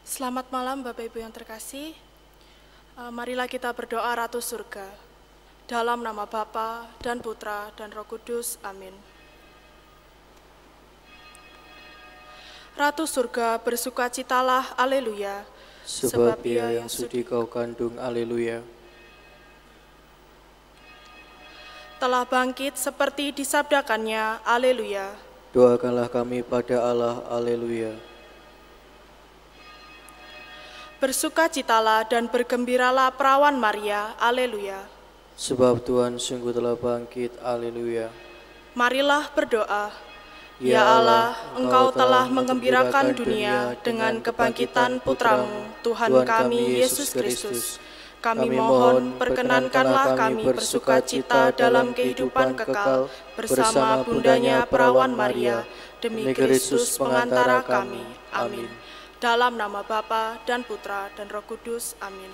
Selamat malam Bapak Ibu yang terkasih. Marilah kita berdoa Ratu Surga. Dalam nama Bapa dan Putra dan Roh Kudus. Amin. Ratu Surga, bersukacitalah, haleluya. Sebab Ia yang sudi kau kandung, haleluya. Telah bangkit seperti disabdakannya, haleluya. Doakanlah kami pada Allah, haleluya. Bersukacitalah dan bergembiralah perawan Maria, haleluya. Sebab Tuhan sungguh telah bangkit, haleluya. Marilah berdoa. Ya Allah, Engkau telah menggembirakan dunia dengan kebangkitan Putramu, Tuhan kami Yesus Kristus. Kami mohon, perkenankanlah kami bersukacita dalam kehidupan kekal bersama bundanya perawan Maria, demi Kristus pengantara kami. Amin. Dalam nama Bapa dan Putra dan Roh Kudus. Amin.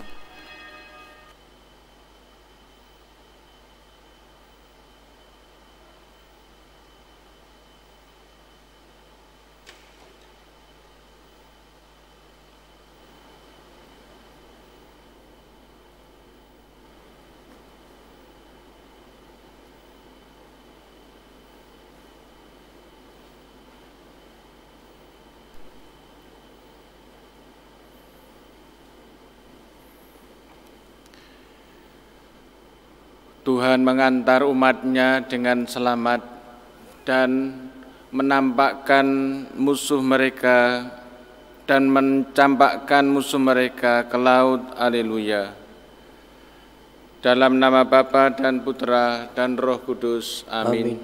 Tuhan mengantar umat-Nya dengan selamat dan menampakkan musuh mereka dan mencampakkan musuh mereka ke laut, haleluya. Dalam nama Bapa dan Putra dan Roh Kudus, amin.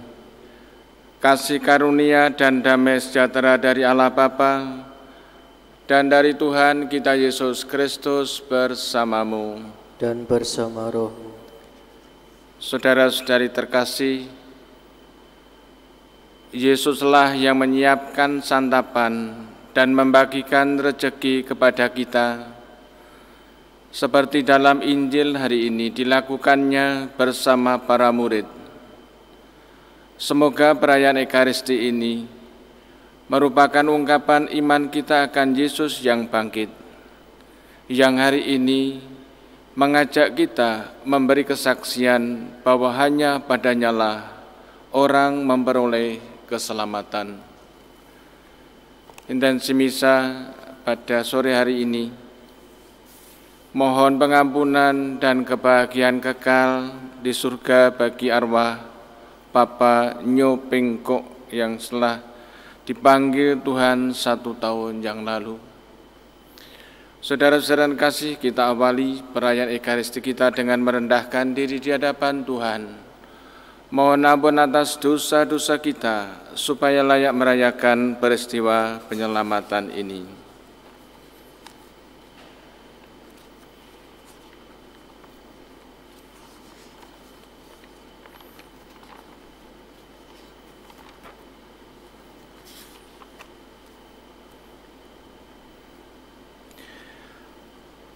Kasih karunia dan damai sejahtera dari Allah Bapa dan dari Tuhan kita Yesus Kristus bersamamu dan bersama rohmu. Saudara-saudari terkasih, Yesuslah yang menyiapkan santapan dan membagikan rezeki kepada kita. Seperti dalam Injil hari ini dilakukannya bersama para murid. Semoga perayaan Ekaristi ini merupakan ungkapan iman kita akan Yesus yang bangkit, yang hari ini mengajak kita memberi kesaksian bahwa hanya padanya lah orang memperoleh keselamatan. Intensi misa pada sore hari ini mohon pengampunan dan kebahagiaan kekal di surga bagi arwah Papa Nyo Pengkok yang telah dipanggil Tuhan 1 tahun yang lalu. Saudara-saudara kasih, kita awali perayaan Ekaristi kita dengan merendahkan diri di hadapan Tuhan. Mohon ampun atas dosa-dosa kita, supaya layak merayakan peristiwa penyelamatan ini.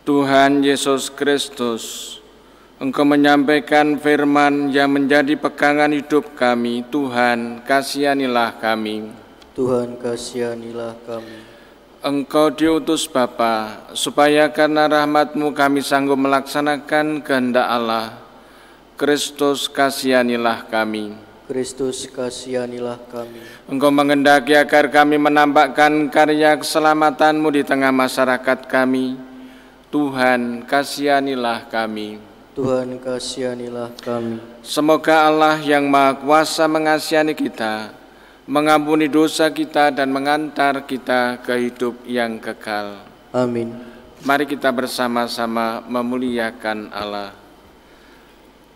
Tuhan Yesus Kristus, Engkau menyampaikan firman yang menjadi pegangan hidup kami. Tuhan, kasihanilah kami. Tuhan, kasihanilah kami. Engkau diutus Bapa, supaya karena rahmat-Mu kami sanggup melaksanakan kehendak Allah. Kristus, kasihanilah kami. Kristus, kasihanilah kami. Engkau menghendaki agar kami menampakkan karya keselamatan-Mu di tengah masyarakat kami. Tuhan, kasihanilah kami. Tuhan, kasihanilah kami. Semoga Allah yang Maha Kuasa mengasihani kita, mengampuni dosa kita dan mengantar kita ke hidup yang kekal. Amin. Mari kita bersama-sama memuliakan Allah.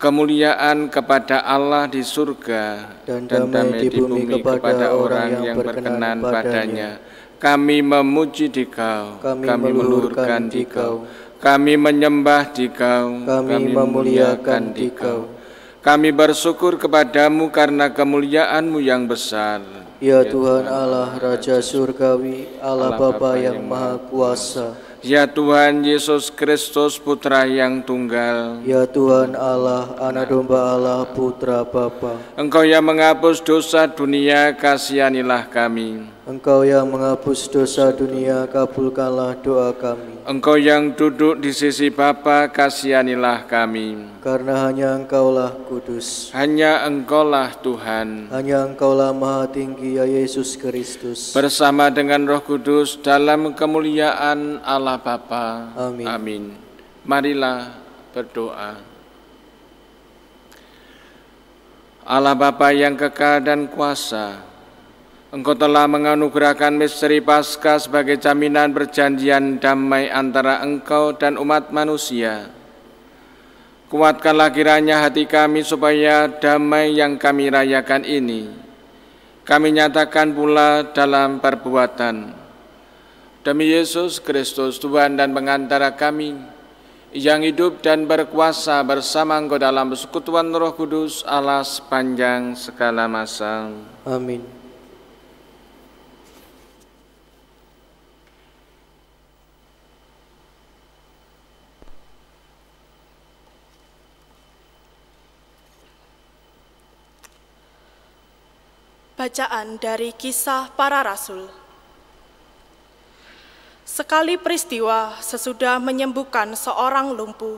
Kemuliaan kepada Allah di surga dan damai di bumi kepada orang yang berkenan padanya. Kami memuji Dikau, kami meluluhkan Dikau, kami menyembah Dikau, kami memuliakan Dikau. Kami bersyukur kepadamu karena kemuliaan-Mu yang besar. Ya Tuhan Allah, Raja Surgawi, Allah Bapa yang Maha Kuasa. Ya Tuhan Yesus Kristus, Putra yang tunggal. Ya Tuhan Allah, Anak Domba Allah, Putra Bapa. Engkau yang menghapus dosa dunia, kasihanilah kami. Engkau yang menghapus dosa dunia, kabulkanlah doa kami. Engkau yang duduk di sisi Bapa, kasihanilah kami. Karena hanya Engkaulah kudus, Hanya Engkaulah Tuhan, hanya Engkaulah Maha Tinggi, ya Yesus Kristus. bersama dengan Roh Kudus dalam kemuliaan Allah Bapa. Amin. Amin. Marilah berdoa. Allah Bapa yang kekal dan kuasa, Engkau telah menganugerahkan misteri Paskah sebagai jaminan perjanjian damai antara Engkau dan umat manusia. Kuatkanlah kiranya hati kami supaya damai yang kami rayakan ini kami nyatakan pula dalam perbuatan. Demi Yesus Kristus, Tuhan dan pengantara kami, yang hidup dan berkuasa bersama Engkau dalam persekutuan Roh Kudus, Allah sepanjang segala masa. Amin. Bacaan dari Kisah Para Rasul. Sekali peristiwa sesudah menyembuhkan seorang lumpuh,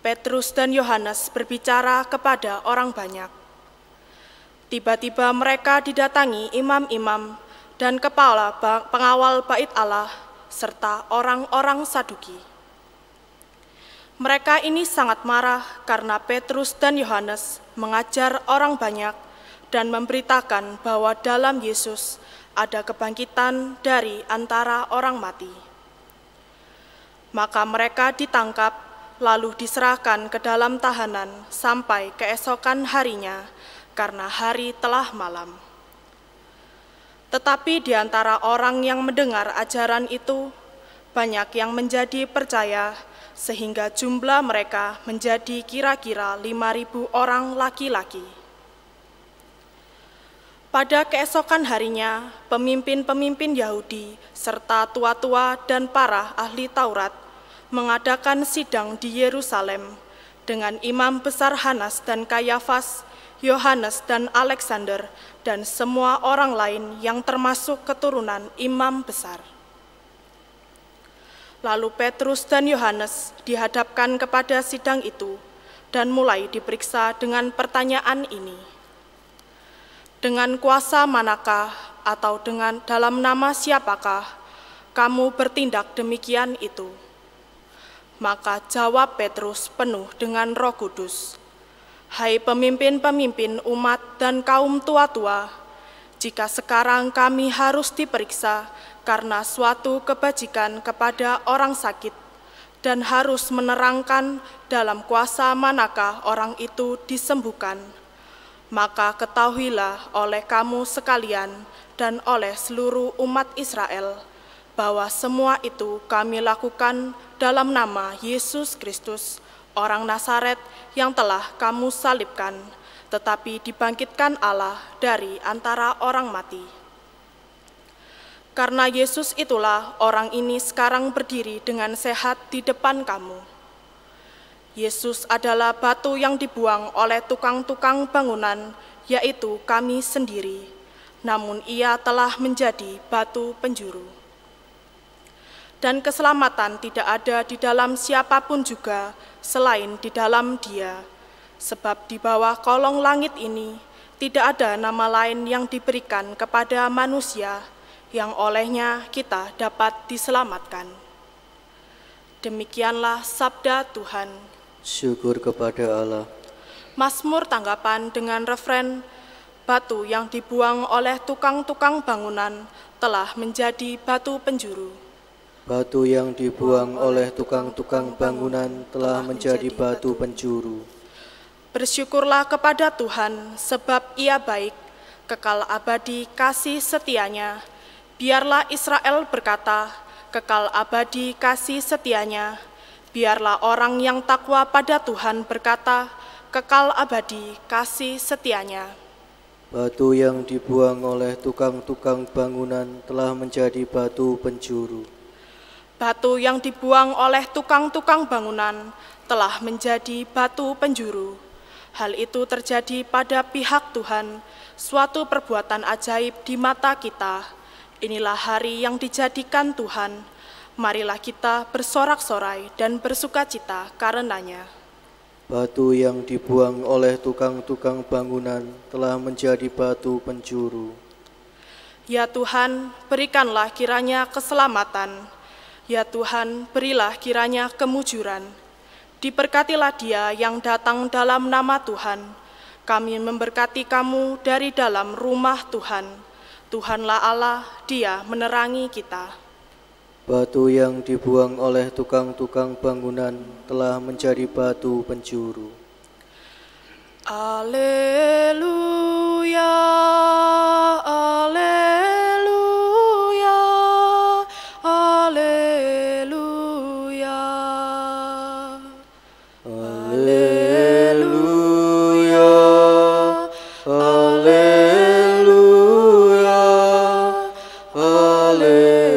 Petrus dan Yohanes berbicara kepada orang banyak. Tiba-tiba mereka didatangi imam-imam dan kepala pengawal bait Allah serta orang-orang Saduki. Mereka ini sangat marah karena Petrus dan Yohanes mengajar orang banyak dan memberitakan bahwa dalam Yesus ada kebangkitan dari antara orang mati. Maka mereka ditangkap, lalu diserahkan ke dalam tahanan sampai keesokan harinya, karena hari telah malam. Tetapi di antara orang yang mendengar ajaran itu, banyak yang menjadi percaya, sehingga jumlah mereka menjadi kira-kira 5.000 orang laki-laki. Pada keesokan harinya, pemimpin-pemimpin Yahudi serta tua-tua dan para ahli Taurat mengadakan sidang di Yerusalem dengan imam besar Hanas dan Kayafas, Yohanes dan Alexander, dan semua orang lain yang termasuk keturunan imam besar. Lalu Petrus dan Yohanes dihadapkan kepada sidang itu dan mulai diperiksa dengan pertanyaan ini. Dengan kuasa manakah atau dengan dalam nama siapakah kamu bertindak demikian itu? Maka jawab Petrus penuh dengan Roh Kudus, "Hai pemimpin-pemimpin umat dan kaum tua-tua, jika sekarang kami harus diperiksa karena suatu kebajikan kepada orang sakit dan harus menerangkan dalam kuasa manakah orang itu disembuhkan, maka ketahuilah oleh kamu sekalian dan oleh seluruh umat Israel, bahwa semua itu kami lakukan dalam nama Yesus Kristus, orang Nazaret yang telah kamu salibkan, tetapi dibangkitkan Allah dari antara orang mati. Karena Yesus itulah orang ini sekarang berdiri dengan sehat di depan kamu. Yesus adalah batu yang dibuang oleh tukang-tukang bangunan, yaitu kami sendiri, namun ia telah menjadi batu penjuru. Dan keselamatan tidak ada di dalam siapapun juga selain di dalam Dia, sebab di bawah kolong langit ini tidak ada nama lain yang diberikan kepada manusia yang olehnya kita dapat diselamatkan. Demikianlah sabda Tuhan. Syukur kepada Allah. Mazmur tanggapan dengan refren, "Batu yang dibuang oleh tukang-tukang bangunan telah menjadi batu penjuru." Batu yang dibuang oleh tukang-tukang bangunan telah menjadi batu penjuru. Bersyukurlah kepada Tuhan, sebab Ia baik, kekal abadi kasih setianya. Biarlah Israel berkata, kekal abadi kasih setianya. Biarlah orang yang takwa pada Tuhan berkata, kekal abadi kasih setianya. Batu yang dibuang oleh tukang-tukang bangunan telah menjadi batu penjuru. Batu yang dibuang oleh tukang-tukang bangunan telah menjadi batu penjuru. Hal itu terjadi pada pihak Tuhan, suatu perbuatan ajaib di mata kita, Inilah hari yang dijadikan Tuhan. Marilah kita bersorak-sorai dan bersukacita karenanya. Batu yang dibuang oleh tukang-tukang bangunan telah menjadi batu penjuru. Ya Tuhan, berikanlah kiranya keselamatan. Ya Tuhan, berilah kiranya kemujuran. Diberkatilah dia yang datang dalam nama Tuhan. Kami memberkati kamu dari dalam rumah Tuhan. Tuhanlah Allah, Dia menerangi kita. Batu yang dibuang oleh tukang-tukang bangunan telah menjadi batu penjuru. Alleluia, alleluia, alleluia. Alleluia, alleluia, alleluia.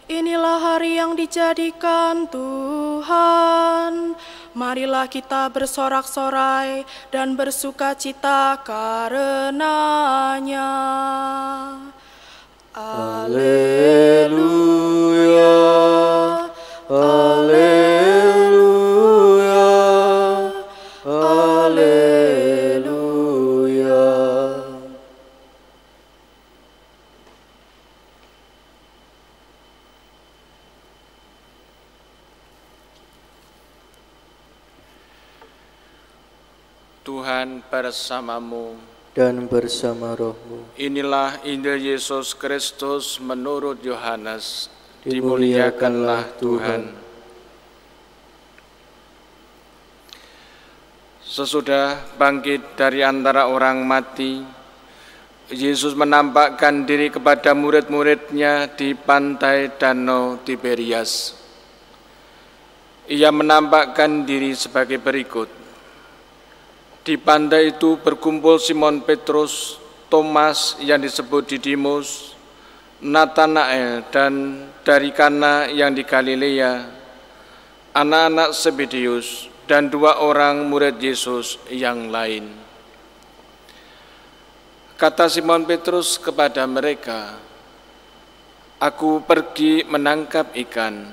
Inilah hari yang dijadikan Tuhan. Marilah kita bersorak-sorai dan bersukacita karenanya. Alleluia, alleluia, alleluia. Tuhan bersamamu Dan bersama rohmu. Inilah Injil Yesus Kristus menurut Yohanes. Dimuliakanlah Tuhan. Sesudah bangkit dari antara orang mati, Yesus menampakkan diri kepada murid-muridnya di pantai Danau Tiberias. Ia menampakkan diri sebagai berikut. Di pantai itu berkumpul Simon Petrus, Thomas yang disebut Didimus, Natanael dan dari Kana yang di Galilea, anak-anak Zebedeus, dan 2 orang murid Yesus yang lain. Kata Simon Petrus kepada mereka, "Aku pergi menangkap ikan."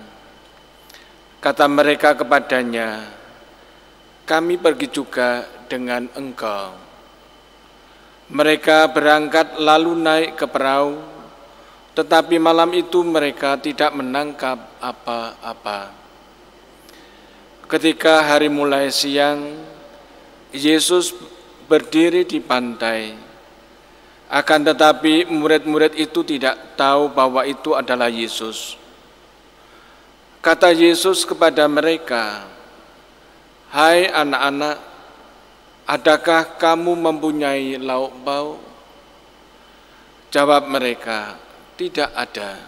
Kata mereka kepadanya, "Kami pergi juga dengan engkau." Mereka berangkat lalu naik ke perahu, tetapi malam itu mereka tidak menangkap apa-apa. Ketika hari mulai siang, Yesus berdiri di pantai. Akan tetapi murid-murid itu tidak tahu bahwa itu adalah Yesus. Kata Yesus kepada mereka, "Hai anak-anak, adakah kamu mempunyai lauk pauk?" Jawab mereka, "Tidak ada."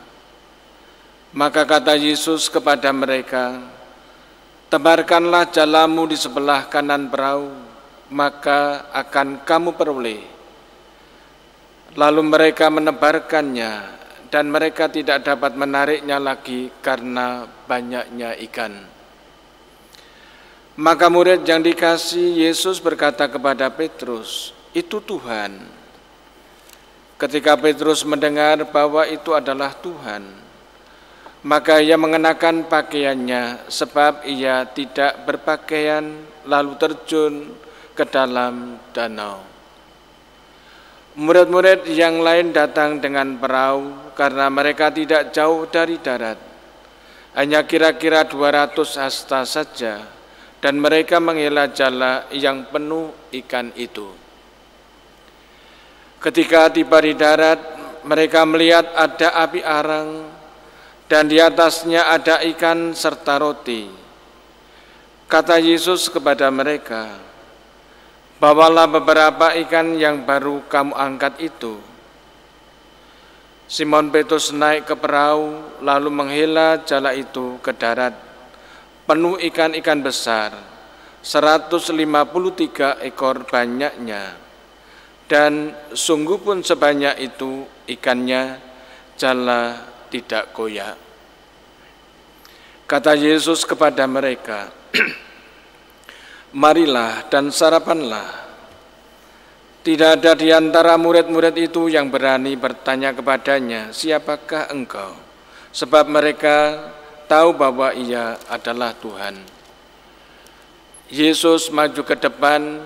Maka kata Yesus kepada mereka, "Tebarkanlah jalamu di sebelah kanan perahu, maka akan kamu peroleh." Lalu mereka menebarkannya, dan mereka tidak dapat menariknya lagi karena banyaknya ikan. Maka murid yang dikasihi Yesus berkata kepada Petrus, "Itu Tuhan." Ketika Petrus mendengar bahwa itu adalah Tuhan, maka ia mengenakan pakaiannya sebab ia tidak berpakaian, lalu terjun ke dalam danau. Murid-murid yang lain datang dengan perahu karena mereka tidak jauh dari darat, hanya kira-kira 200 hasta saja, dan mereka menghela jala yang penuh ikan itu. Ketika tiba di darat, mereka melihat ada api arang, dan di atasnya ada ikan serta roti. Kata Yesus kepada mereka, "Bawalah beberapa ikan yang baru kamu angkat itu." Simon Petrus naik ke perahu, lalu menghela jala itu ke darat, penuh ikan-ikan besar, 153 ekor banyaknya. Dan sungguh pun sebanyak itu ikannya, jala tidak goyah. Kata Yesus kepada mereka, "Marilah dan sarapanlah." Tidak ada di antara murid-murid itu yang berani bertanya kepadanya, "Siapakah engkau?" Sebab mereka tahu bahwa ia adalah Tuhan. Yesus maju ke depan,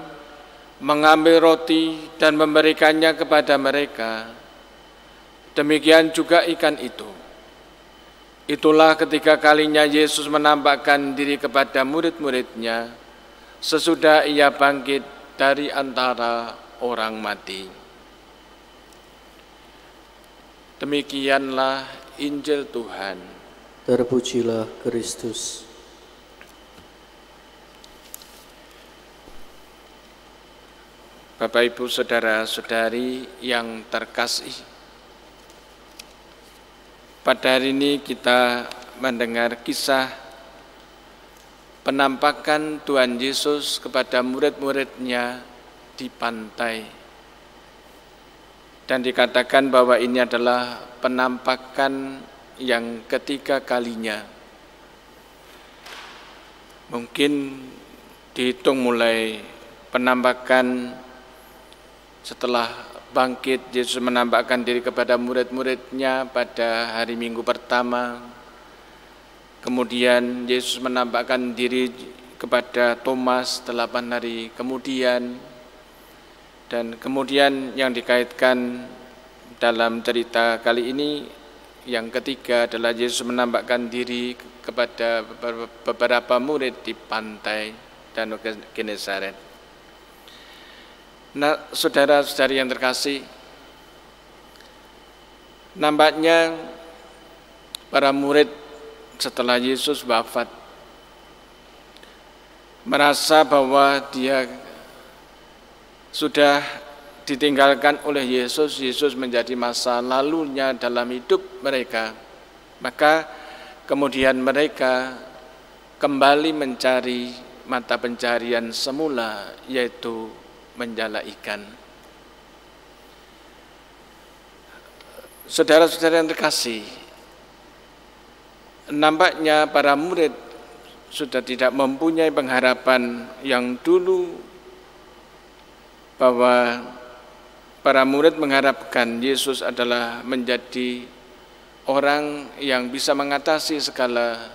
mengambil roti dan memberikannya kepada mereka. Demikian juga ikan itu. Itulah ketiga kalinya Yesus menampakkan diri kepada murid-muridnya sesudah ia bangkit dari antara orang mati. Demikianlah Injil Tuhan. Terpujilah Kristus. Bapak, Ibu, saudara-saudari yang terkasih, pada hari ini kita mendengar kisah penampakan Tuhan Yesus kepada murid-muridnya di pantai. Dan dikatakan bahwa ini adalah penampakan yang ketiga kalinya. Mungkin dihitung mulai penampakan setelah bangkit, Yesus menampakkan diri kepada murid-muridnya pada hari Minggu pertama. Kemudian Yesus menampakkan diri kepada Thomas 8 hari kemudian. Dan kemudian yang dikaitkan dalam cerita kali ini, yang ketiga adalah Yesus menampakkan diri kepada beberapa murid di pantai Danau Genesaret. Nah, saudara-saudari yang terkasih, nampaknya para murid setelah Yesus wafat merasa bahwa dia sudah ditinggalkan oleh Yesus. Yesus menjadi masa lalunya dalam hidup mereka. Maka kemudian mereka kembali mencari mata pencarian semula, yaitu menjala ikan. Saudara-saudara yang terkasih, nampaknya para murid sudah tidak mempunyai pengharapan yang dulu, bahwa para murid mengharapkan Yesus adalah menjadi orang yang bisa mengatasi segala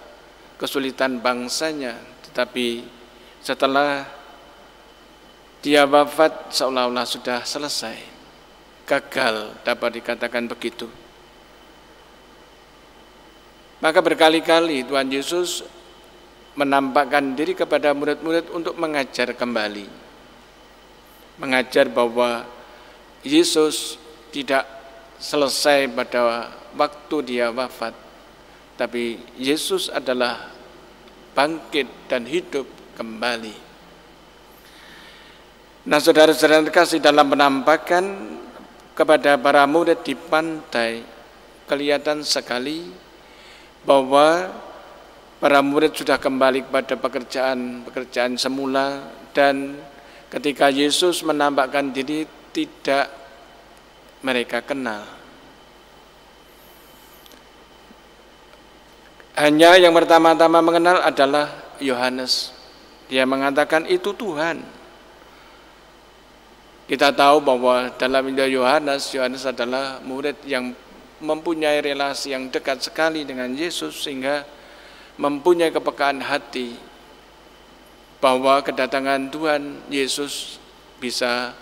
kesulitan bangsanya. Tetapi setelah dia wafat, seolah-olah sudah selesai. Gagal, dapat dikatakan begitu. Maka berkali-kali Tuhan Yesus menampakkan diri kepada murid-murid untuk mengajar kembali. Mengajar bahwa Yesus tidak selesai pada waktu dia wafat, tapi Yesus adalah bangkit dan hidup kembali. Nah, saudara-saudara terkasih, dalam penampakan kepada para murid di pantai, kelihatan sekali bahwa para murid sudah kembali kepada pekerjaan semula, dan ketika Yesus menampakkan diri, tidak mereka kenal. Hanya yang pertama-tama mengenal adalah Yohanes. Dia mengatakan itu Tuhan. Kita tahu bahwa dalam Injil Yohanes adalah murid yang mempunyai relasi yang dekat sekali dengan Yesus, sehingga mempunyai kepekaan hati bahwa kedatangan Tuhan Yesus bisa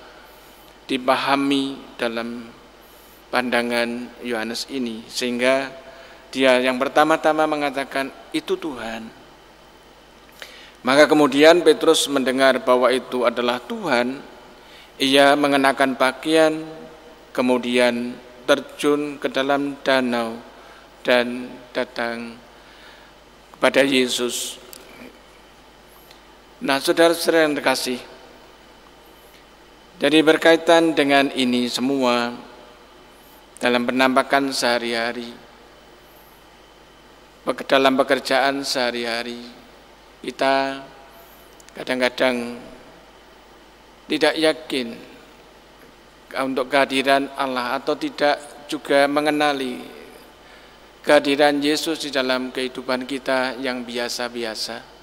dipahami dalam pandangan Yohanes ini, sehingga dia yang pertama-tama mengatakan itu Tuhan. Maka kemudian Petrus mendengar bahwa itu adalah Tuhan, ia mengenakan pakaian, kemudian terjun ke dalam danau dan datang kepada Yesus. Nah, saudara-saudara yang terkasih, jadi berkaitan dengan ini semua dalam penampakan sehari-hari, dalam pekerjaan sehari-hari, kita kadang-kadang tidak yakin untuk kehadiran Allah, atau tidak juga mengenali kehadiran Yesus di dalam kehidupan kita yang biasa-biasa.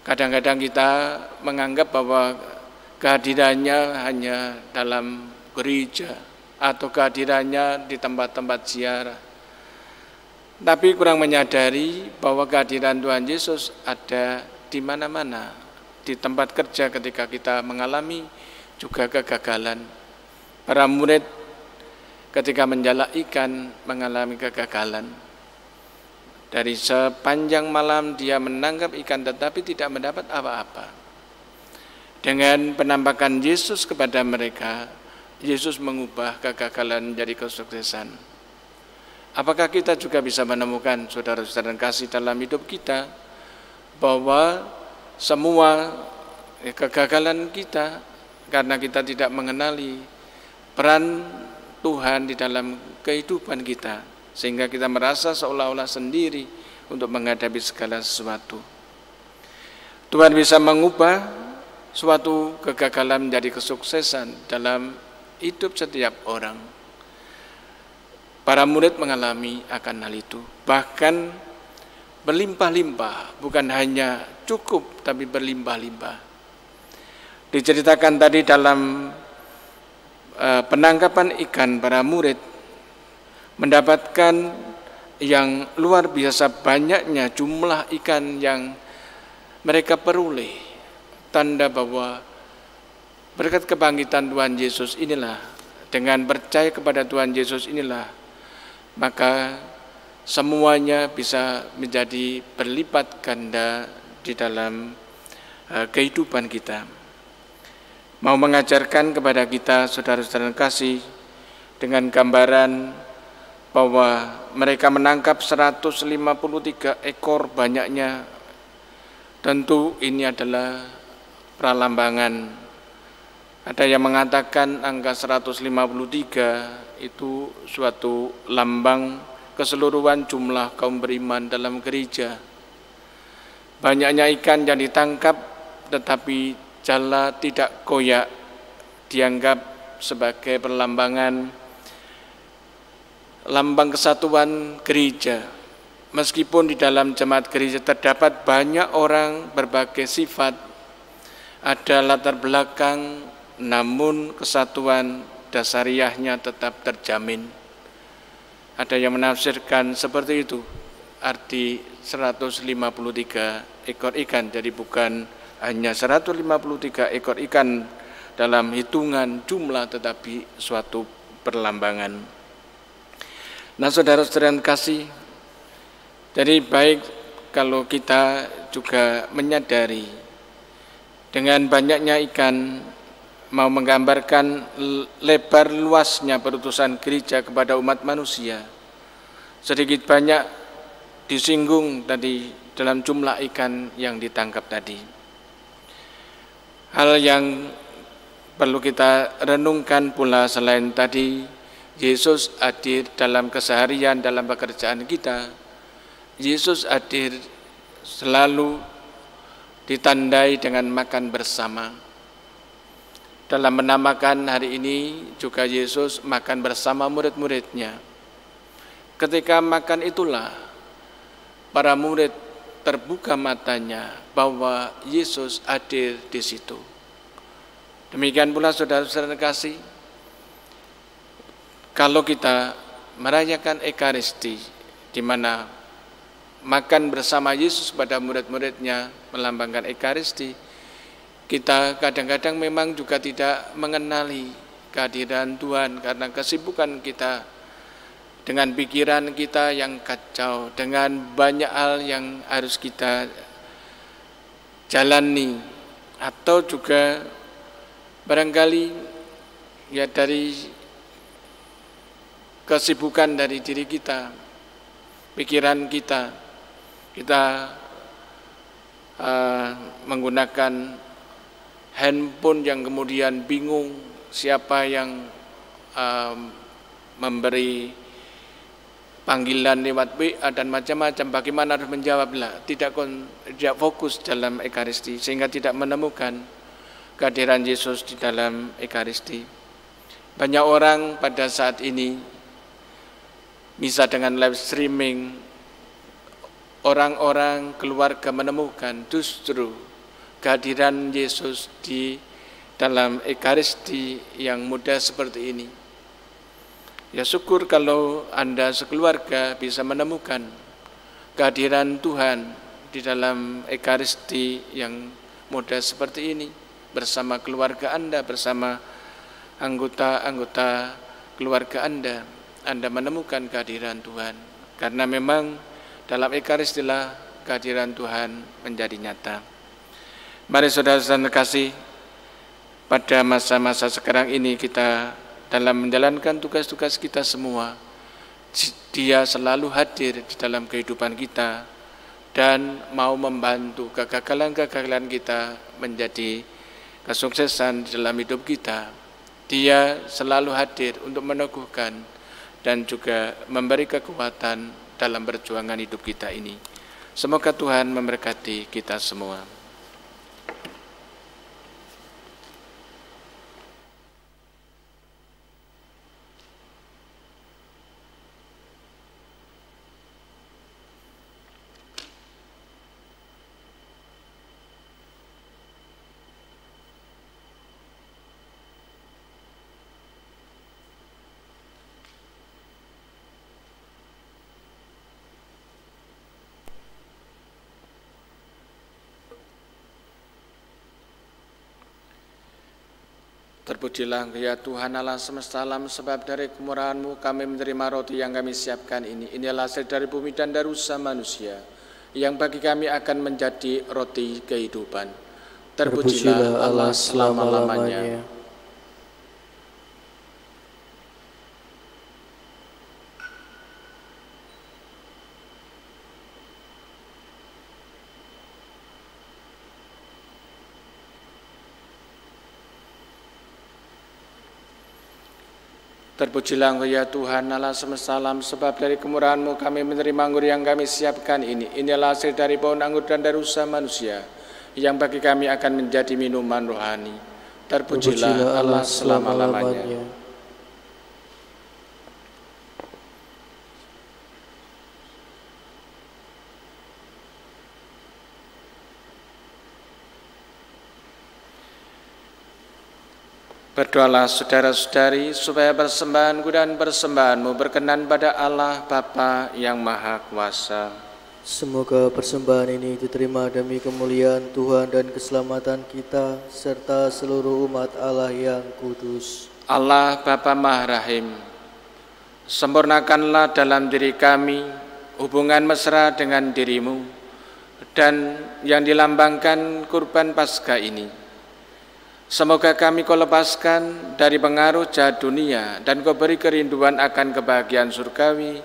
Kadang-kadang kita menganggap bahwa kehadirannya hanya dalam gereja atau kehadirannya di tempat-tempat ziarah. Tapi kurang menyadari bahwa kehadiran Tuhan Yesus ada di mana-mana, di tempat kerja ketika kita mengalami juga kegagalan. Para murid ketika menjala ikan mengalami kegagalan. Dari sepanjang malam dia menangkap ikan tetapi tidak mendapat apa-apa. Dengan penampakan Yesus kepada mereka, Yesus mengubah kegagalan menjadi kesuksesan. Apakah kita juga bisa menemukan, saudara-saudara kasih, dalam hidup kita bahwa semua kegagalan kita karena kita tidak mengenali peran Tuhan di dalam kehidupan kita, sehingga kita merasa seolah-olah sendiri untuk menghadapi segala sesuatu. Tuhan bisa mengubah suatu kegagalan menjadi kesuksesan dalam hidup setiap orang. Para murid mengalami akan hal itu, bahkan berlimpah-limpah, bukan hanya cukup tapi berlimpah-limpah. Diceritakan tadi dalam penangkapan ikan, para murid mendapatkan yang luar biasa banyaknya jumlah ikan yang mereka peroleh, tanda bahwa berkat kebangkitan Tuhan Yesus inilah, dengan percaya kepada Tuhan Yesus inilah, maka semuanya bisa menjadi berlipat ganda di dalam kehidupan kita. Mau mengajarkan kepada kita, saudara-saudara kasih, dengan gambaran bahwa mereka menangkap 153 ekor banyaknya. Tentu ini adalah pralambangan. Ada yang mengatakan angka 153 itu suatu lambang keseluruhan jumlah kaum beriman dalam gereja. Banyaknya ikan yang ditangkap tetapi jala tidak koyak dianggap sebagai perlambangan lambang kesatuan gereja. Meskipun di dalam jemaat gereja terdapat banyak orang berbagai sifat, ada latar belakang, namun kesatuan dasariahnya tetap terjamin. Ada yang menafsirkan seperti itu, arti 153 ekor ikan, jadi bukan hanya 153 ekor ikan dalam hitungan jumlah, tetapi suatu perlambangan. Nah, saudara-saudara kasih, jadi baik kalau kita juga menyadari dengan banyaknya ikan mau menggambarkan lebar luasnya perutusan gereja kepada umat manusia. Sedikit banyak disinggung tadi dalam jumlah ikan yang ditangkap tadi. Hal yang perlu kita renungkan pula selain tadi, Yesus hadir dalam keseharian, dalam pekerjaan kita. Yesus hadir selalu ditandai dengan makan bersama. Dalam menamakan hari ini juga Yesus makan bersama murid-muridnya. Ketika makan itulah para murid terbuka matanya bahwa Yesus hadir di situ. Demikian pula saudara-saudara kasih, kalau kita merayakan Ekaristi, di mana makan bersama Yesus pada murid-muridnya melambangkan Ekaristi, kita kadang-kadang memang juga tidak mengenali kehadiran Tuhan karena kesibukan kita, dengan pikiran kita yang kacau, dengan banyak hal yang harus kita jalani, atau juga barangkali ya dari kesibukan dari diri kita, pikiran kita menggunakan handphone yang kemudian bingung siapa yang memberi panggilan lewat WA dan macam-macam, bagaimana harus menjawablah, tidak fokus dalam Ekaristi sehingga tidak menemukan kehadiran Yesus di dalam Ekaristi. Banyak orang pada saat ini bisa dengan live streaming, orang-orang keluarga menemukan justru kehadiran Yesus di dalam Ekaristi yang mudah seperti ini. Ya syukur kalau Anda sekeluarga bisa menemukan kehadiran Tuhan di dalam Ekaristi yang mudah seperti ini, bersama keluarga Anda, bersama anggota-anggota keluarga Anda menemukan kehadiran Tuhan. Karena memang dalam Ekaristilah kehadiran Tuhan menjadi nyata. Mari saudara-saudara kasih, pada masa-masa sekarang ini kita dalam menjalankan tugas-tugas kita semua, Dia selalu hadir di dalam kehidupan kita dan mau membantu kegagalan-kegagalan kita menjadi kesuksesan di dalam hidup kita. Dia selalu hadir untuk meneguhkan dan juga memberi kekuatan dalam perjuangan hidup kita ini. Semoga Tuhan memberkati kita semua. Terpujilah ya Tuhan Allah semesta alam, sebab dari kemurahan-Mu kami menerima roti yang kami siapkan ini. Inilah hasil dari bumi dan dari usaha manusia, yang bagi kami akan menjadi roti kehidupan. Terpujilah Allah selama-lamanya. Terpujilah Engkau ya Tuhan Allah semesta alam, sebab dari kemurahan-Mu kami menerima anggur yang kami siapkan ini. Inilah hasil dari pohon anggur dan dari usaha manusia, yang bagi kami akan menjadi minuman rohani. Terpujilah Allah selama-lamanya. Berdoalah saudara-saudari, supaya persembahanku dan persembahanmu berkenan pada Allah Bapa yang Maha Kuasa. Semoga persembahan ini diterima demi kemuliaan Tuhan dan keselamatan kita, serta seluruh umat Allah yang kudus. Allah Bapa Maha Rahim, sempurnakanlah dalam diri kami hubungan mesra dengan diri-Mu, dan yang dilambangkan kurban Paskah ini. Semoga kami Kau lepaskan dari pengaruh jahat dunia dan Kau beri kerinduan akan kebahagiaan surgawi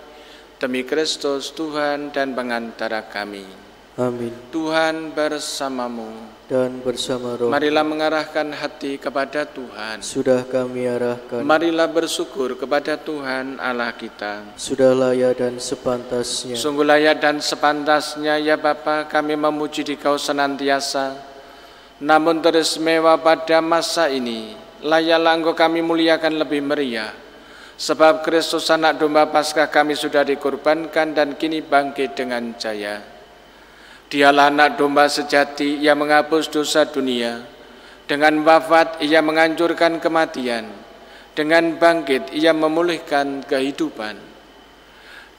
demi Kristus Tuhan dan pengantara kami. Amin. Tuhan bersamamu dan bersama roh. Marilah mengarahkan hati kepada Tuhan. Sudah kami arahkan. Marilah bersyukur kepada Tuhan Allah kita. Sudah layak dan sepantasnya. Sungguh layak dan sepantasnya ya Bapa, kami memuji Dikau senantiasa. Namun teristimewa pada masa ini, layaklah Engkau kami muliakan lebih meriah. Sebab Kristus anak domba Paskah kami sudah dikorbankan dan kini bangkit dengan jaya. Dialah anak domba sejati yang menghapus dosa dunia. Dengan wafat ia menghancurkan kematian. Dengan bangkit ia memulihkan kehidupan.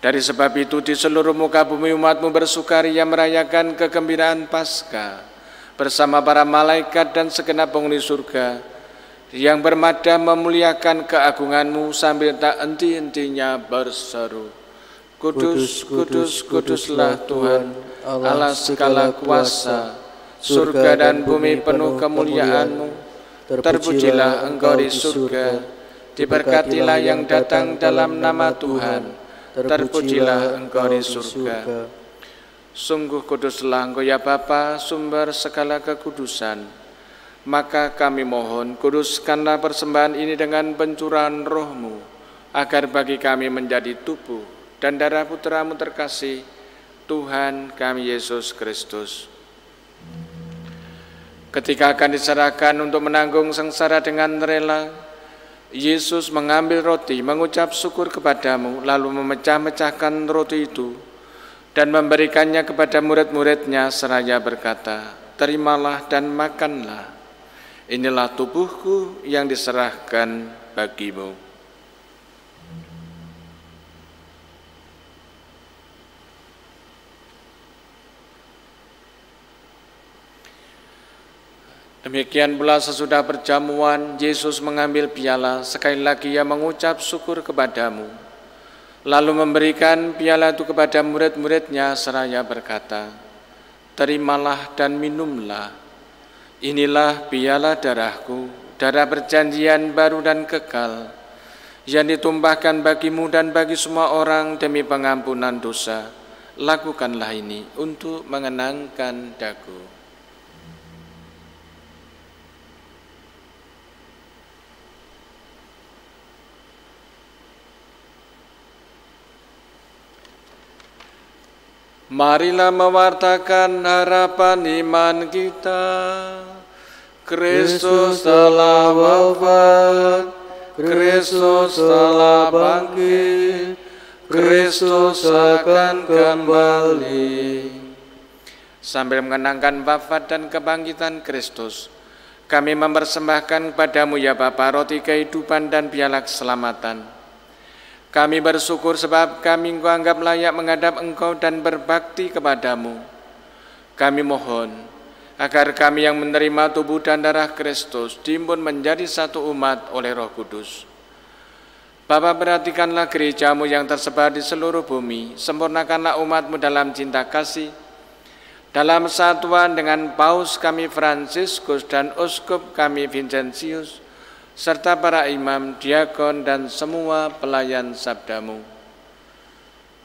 Dari sebab itu di seluruh muka bumi umat-Mu bersukaria merayakan kegembiraan Paskah bersama para malaikat dan segenap penghuni surga yang bermada memuliakan keagungan-Mu sambil tak henti-hentinya berseru, Kudus, kudus, kuduslah Tuhan, Allah segala kuasa, surga dan bumi penuh kemuliaan-Mu. Terpujilah Engkau di surga, diberkatilah yang datang dalam nama Tuhan, terpujilah Engkau di surga. Sungguh kuduslah Engkau ya Bapa, sumber segala kekudusan. Maka kami mohon, kuduskanlah persembahan ini dengan pencurahan roh-Mu, agar bagi kami menjadi tubuh dan darah Putra-Mu terkasih, Tuhan kami Yesus Kristus. Ketika akan diserahkan untuk menanggung sengsara dengan rela, Yesus mengambil roti, mengucap syukur kepadamu, lalu memecah-mecahkan roti itu, dan memberikannya kepada murid-muridnya seraya berkata, Terimalah dan makanlah. Inilah tubuhku yang diserahkan bagimu. Demikian pula sesudah perjamuan, Yesus mengambil piala, sekali lagi ia mengucap syukur kepadamu, lalu memberikan piala itu kepada murid-muridnya seraya berkata, "Terimalah dan minumlah. Inilah piala darahku, darah perjanjian baru dan kekal, yang ditumpahkan bagimu dan bagi semua orang demi pengampunan dosa. Lakukanlah ini untuk mengenangkan daku." Marilah mewartakan harapan iman kita. Kristus telah wafat, Kristus telah bangkit, Kristus akan kembali. Sambil mengenangkan wafat dan kebangkitan Kristus, kami mempersembahkan kepadamu ya Bapa roti kehidupan dan piala keselamatan. Kami bersyukur sebab kami Engkau anggap layak menghadap Engkau dan berbakti kepadamu. Kami mohon agar kami yang menerima tubuh dan darah Kristus diimpun menjadi satu umat oleh Roh Kudus. Bapa, perhatikanlah gerejamu yang tersebar di seluruh bumi, sempurnakanlah umatmu dalam cinta kasih, dalam satuan dengan Paus kami Fransiskus dan Uskup kami Vincentius, serta para imam, diakon, dan semua pelayan sabdamu.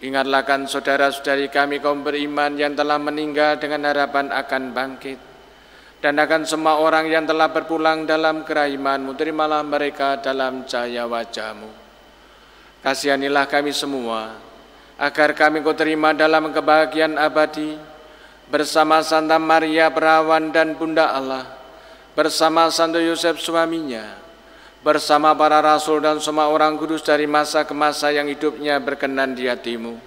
Ingatlah kan saudara-saudari kami kaum beriman yang telah meninggal dengan harapan akan bangkit, dan akan semua orang yang telah berpulang dalam kerahiman-Mu, terimalah mereka dalam cahaya wajah-Mu. Kasihanilah kami semua, agar kami Kau terima dalam kebahagiaan abadi, bersama Santa Maria Perawan dan Bunda Allah, bersama Santo Yosef suaminya, bersama para rasul dan semua orang kudus dari masa ke masa yang hidupnya berkenan di hati-Mu.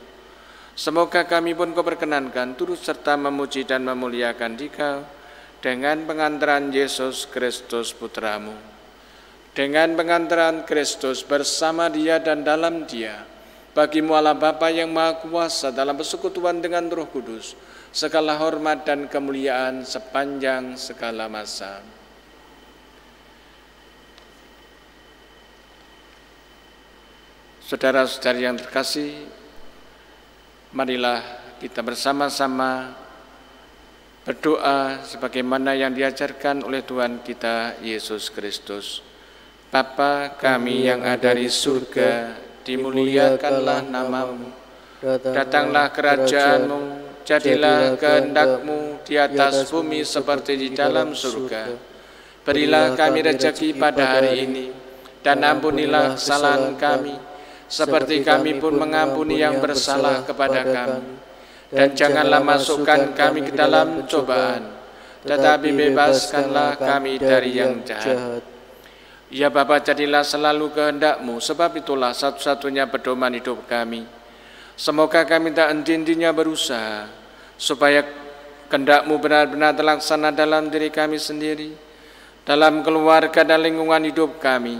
Semoga kami pun Kau perkenankan turut serta memuji dan memuliakan Dikau dengan pengantaran Yesus Kristus Putra-Mu. Dengan pengantaran Kristus bersama Dia dan dalam Dia, bagi-Mu Allah Bapa yang Maha Kuasa dalam persekutuan dengan Roh Kudus, segala hormat dan kemuliaan sepanjang segala masa. Saudara-saudari yang terkasih, marilah kita bersama-sama berdoa sebagaimana yang diajarkan oleh Tuhan kita Yesus Kristus. Bapa kami yang ada di surga, dimuliakanlah nama-Mu, datanglah kerajaan-Mu, jadilah kehendak-Mu di atas bumi seperti di dalam surga. Berilah kami rezeki pada hari ini, dan ampunilah kesalahan kami, seperti kami pun mengampuni yang bersalah kepada kami. Dan janganlah masukkan kami ke dalam cobaan, tetapi bebaskanlah kami dari yang jahat. Ya Bapa, jadilah selalu kehendak-Mu, sebab itulah satu-satunya pedoman hidup kami. Semoga kami tak henti-hentinya berusaha, supaya kehendak-Mu benar-benar terlaksana dalam diri kami sendiri, dalam keluarga dan lingkungan hidup kami,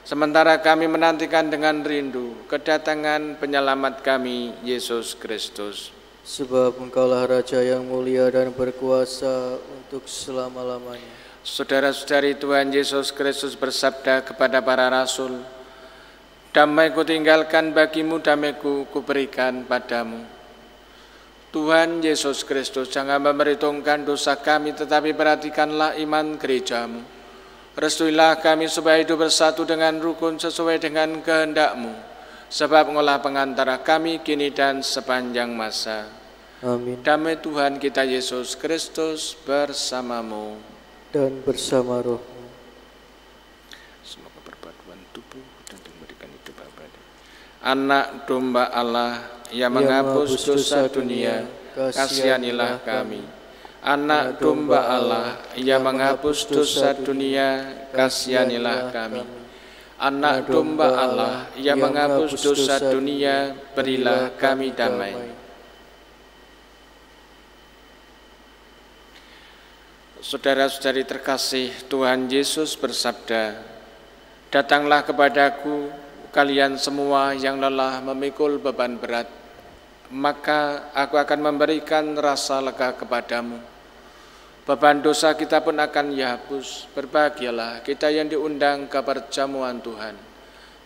sementara kami menantikan dengan rindu kedatangan penyelamat kami, Yesus Kristus. Sebab Engkaulah Raja yang mulia dan berkuasa untuk selama-lamanya. Saudara-saudari, Tuhan Yesus Kristus bersabda kepada para rasul, "Damai kutinggalkan bagimu, damai-Ku kuberikan padamu." Tuhan Yesus Kristus, jangan memerhitungkan dosa kami, tetapi perhatikanlah iman gereja-Mu. Restuilah kami supaya hidup bersatu dengan rukun sesuai dengan kehendak-Mu, sebab Engkaulah pengantara kami kini dan sepanjang masa. Amin. Damai Tuhan kita Yesus Kristus bersamamu dan bersama roh-Mu. Semoga perpaduan tubuh dan memberikan hidup abadi. Anak domba Allah yang menghapus dosa dunia, kasihanilah kami. Anak domba Allah yang menghapus dosa dunia, kasihanilah kami. Anak domba Allah yang menghapus dosa dunia, berilah kami damai. Saudara-saudari terkasih, Tuhan Yesus bersabda, "Datanglah kepadaku, kalian semua yang lelah memikul beban berat, maka aku akan memberikan rasa lega kepadamu. Beban dosa kita pun akan dihapus. Berbahagialah kita yang diundang ke perjamuan Tuhan.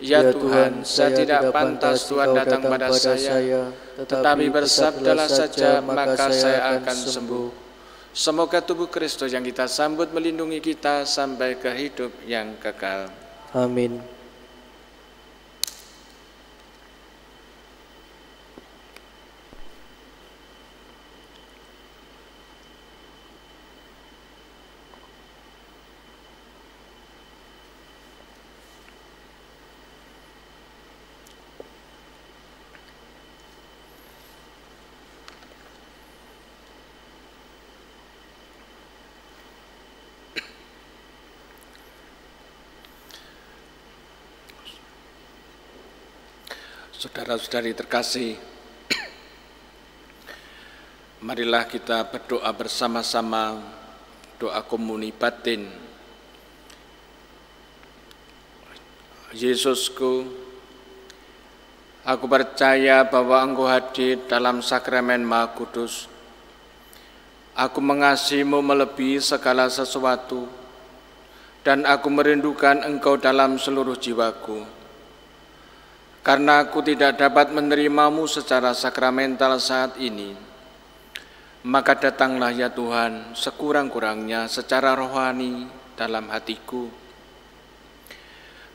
Ya Tuhan, saya tidak pantas Tuhan datang pada saya, tetapi bersabdalah saja, maka saya akan sembuh." Semoga tubuh Kristus yang kita sambut melindungi kita sampai ke hidup yang kekal. Amin. Saudara-saudari terkasih, marilah kita berdoa bersama-sama, doa komuni batin. Yesusku, aku percaya bahwa Engkau hadir dalam sakramen Maha Kudus. Aku mengasihi-Mu melebihi segala sesuatu, dan aku merindukan Engkau dalam seluruh jiwaku. Karena aku tidak dapat menerimamu secara sakramental saat ini, maka datanglah ya Tuhan sekurang-kurangnya secara rohani dalam hatiku.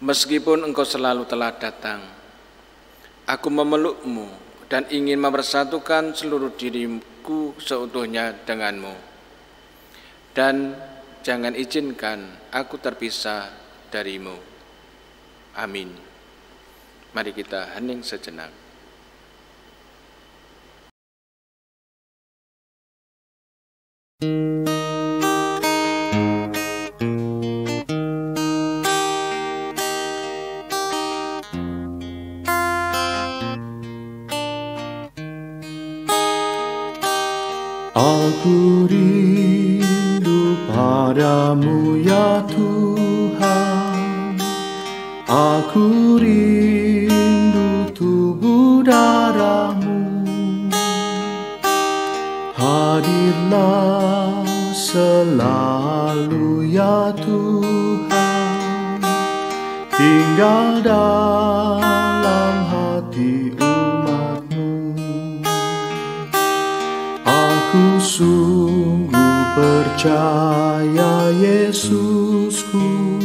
Meskipun Engkau selalu telah datang, aku memelukmu dan ingin mempersatukan seluruh diriku seutuhnya denganmu. Dan jangan izinkan aku terpisah darimu. Amin. Mari kita hening sejenak. Aku rindu padamu ya Tuhan, aku rindu tubuh darahmu. Hadirlah selalu ya Tuhan, tinggal dalam hati umatmu. Aku sungguh percaya Yesusku,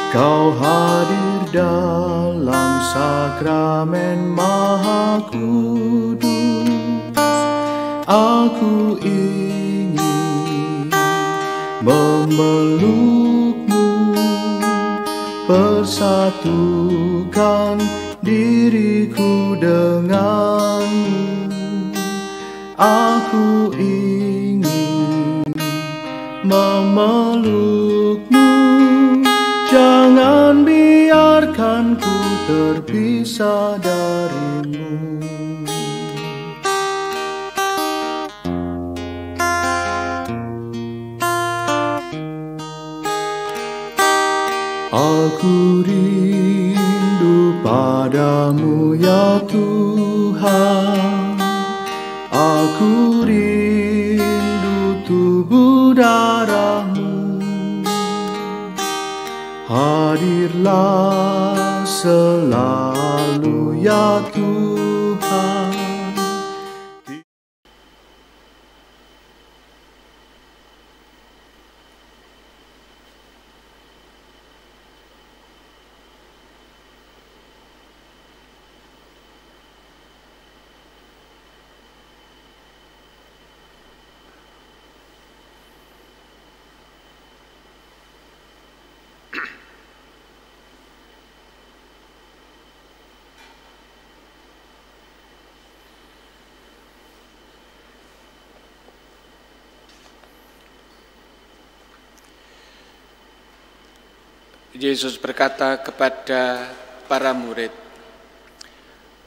Kau hadir dalam sakramen Maha Kudus. Aku ingin memelukmu, persatukan diriku denganmu. Aku ingin memelukmu, jangan biarkan ku terpisah darimu. Aku rindu padamu ya Tuhan, aku rindu tubuh darahmu. Hadirlah selalu ya Tuhan. Yesus berkata kepada para murid,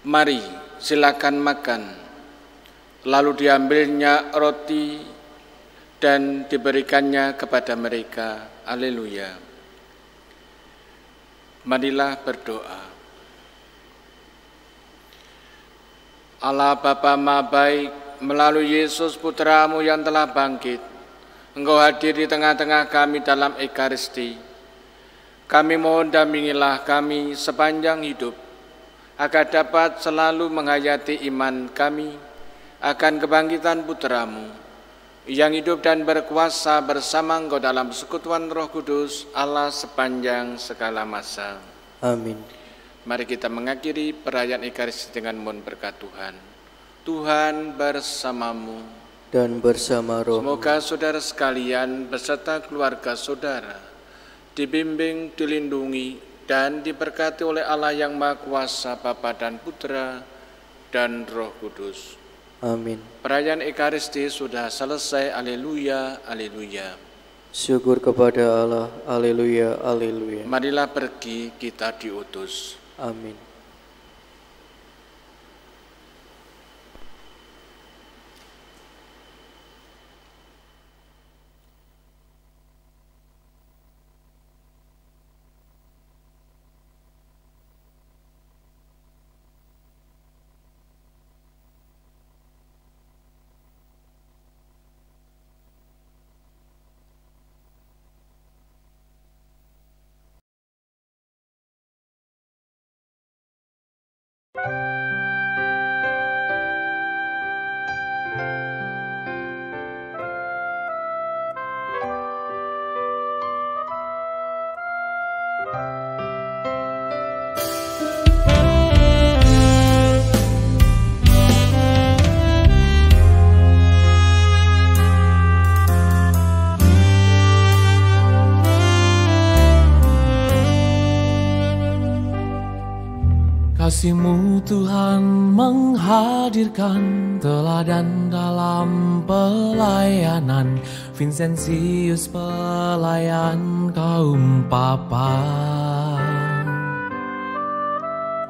"Mari, silakan makan." Lalu diambilnya roti, dan diberikannya kepada mereka. Haleluya. Marilah berdoa. Allah Bapa Maha Baik, melalui Yesus Putra-Mu yang telah bangkit, Engkau hadir di tengah-tengah kami dalam Ekaristi. Kami mohon dampingilah kami sepanjang hidup, agar dapat selalu menghayati iman kami akan kebangkitan Putra-Mu, yang hidup dan berkuasa bersama Engkau dalam persekutuan Roh Kudus, Allah sepanjang segala masa. Amin. Mari kita mengakhiri perayaan Ekaristi dengan mohon berkat Tuhan. Tuhan bersamamu dan bersama roh. Semoga saudara sekalian beserta keluarga saudara dibimbing, dilindungi, dan diberkati oleh Allah yang Maha Kuasa, Bapa dan Putra dan Roh Kudus. Amin. Perayaan Ekaristi sudah selesai. Haleluya, haleluya. Syukur kepada Allah. Haleluya, haleluya. Marilah pergi, kita diutus. Amin. Kasih-Mu Tuhan menghadirkan teladan dalam pelayanan Vincentius, pelayan kaum papa.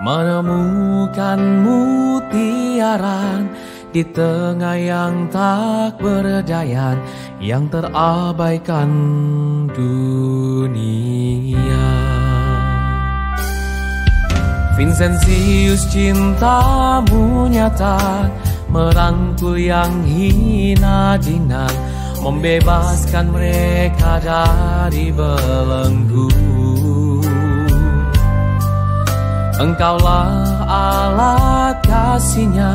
Menemukan mutiara di tengah yang tak berdaya, yang terabaikan dunia. Vincentius, cinta-Mu nyata, merangkul yang hina dina, membebaskan mereka dari belenggu. Engkaulah alat kasih-Nya,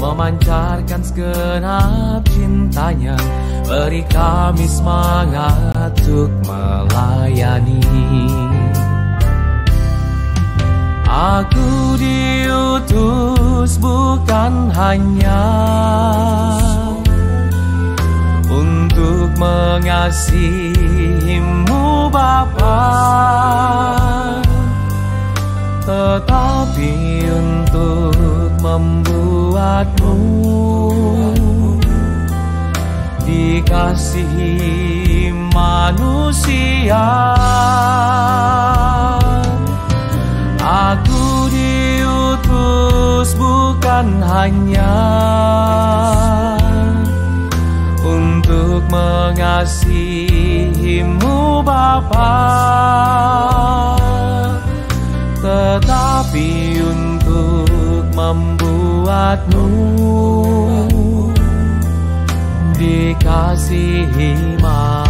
memancarkan segenap cintanya. Beri kami semangat untuk melayani. Aku diutus bukan hanya untuk mengasihi-Mu Bapa, tetapi untuk membuat-Mu dikasihi manusia. Aku diutus bukan hanya untuk mengasihi-Mu Bapa, tetapi untuk membuat-Mu dikasihi manusia.